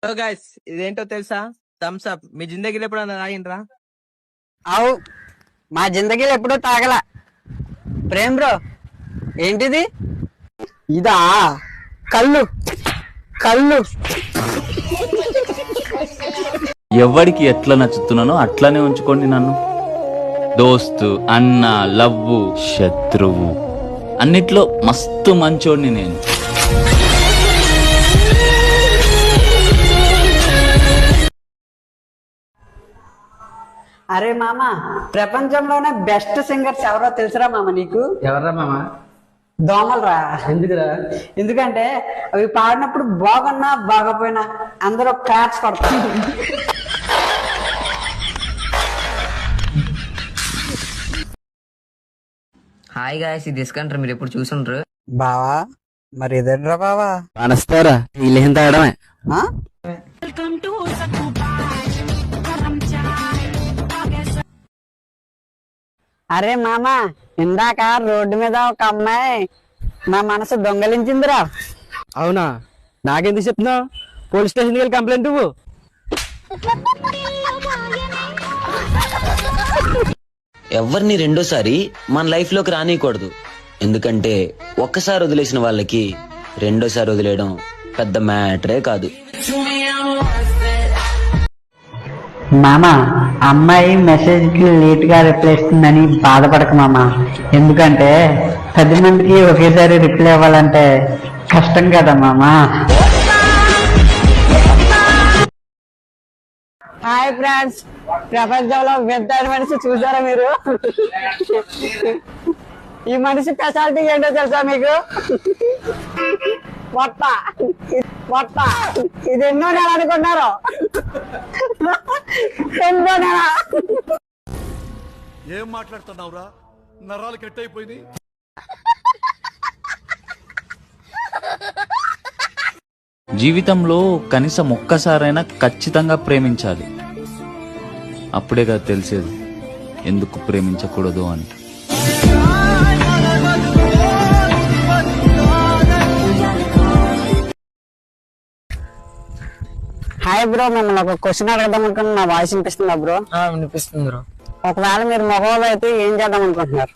Hello guys, ఇదేంటో తెలుసా? Thums up. మీ జిందగీలో ఎప్పుడన్నా తాగిండ్రా? అవు మా జిందగీలో ఎప్పుడూ తాగల. ప్రేమ్ బ్రో, ఏంటిది? ఇదా? కళ్ళు కళ్ళు. ఎవడికి ఎట్లా నచ్చుతున్నానో అట్లానే ఉంచుకోండి నన్ను. దోస్తు, అన్న, లవ్వు, శత్రువు అన్నిట్లో మస్తు మంచోడిని నేను. అరే మామ, ప్రపంచంలోనే బెస్ట్ సింగర్స్ ఎవరో తెలుసురా మామ నీకు? ఎవర్రా మామ? దోమలరా. ఎందుకురా? ఎందుకంటే అవి పాడినప్పుడు బాగున్నా బాగపోయినా అందరూ క్లాప్స్ కొడతారు. హాయ్ గాయస్, ఇది డిస్కంటారు. మీరు ఎప్పుడు చూసుండ్రు? బావా, మరి ఇదేంట్రా బావా? అనస్తారా వీళ్ళేం తాగడమే. ఆ? అరే మామ, ఇందాక రోడ్డు మీద ఒక అమ్మాయి నా మనసు దొంగలించిందిరా. అవునా? నాకెందుకు చెప్తున్నావు? పోలీస్ స్టేషన్కి వెళ్ళి కంప్లైంట్ ఇవ్వు. ఎవరిని రెండోసారి మన లైఫ్ లోకి రానియకూడదు. ఎందుకంటే ఒక్కసారి వదిలేసిన వాళ్ళకి రెండోసారి వదిలేయడం పెద్ద మ్యాటరే కాదు. మామ, అమ్మాయి మెసేజ్ కి లేట్ గా రిప్లై ఇస్తుందని బాధపడక మామ. ఎందుకంటే 10 మందికి ఒకేసారి రిప్లై ఇవ్వాలంటే కష్టం కదా మామ. హాయ్ ఫ్రెండ్స్, ప్రపంచంలో పెద్ద మనిషి చూసారా మీరు? ఈ మనిషి స్పెషాలిటీ ఏంటో తెలుసా మీకు? మొట్ట మొట్ట. ఇది ఎన్నో నెల అనుకున్నారు? 8వ నెల. ఏం మాట్లాడుతున్నావురా? నరాలు కట్ అయిపోయింది. జీవితంలో కనీసం ఒక్కసారైనా ఖచ్చితంగా ప్రేమించాలి. అప్పుడే కదా తెలిసేది ఎందుకు ప్రేమించకూడదు అని. హాయ్ బ్రో, మిమ్మల్ని ఒక క్వశ్చన్ అడగదాం అనుకున్నా. నా వాయిస్ వినిపిస్తుందా బ్రో? వినిపిస్తుంది బ్రో. ఒకవేళ మీరు మగవాళ్ళు అయితే ఏం చేద్దాం అనుకుంటున్నారు?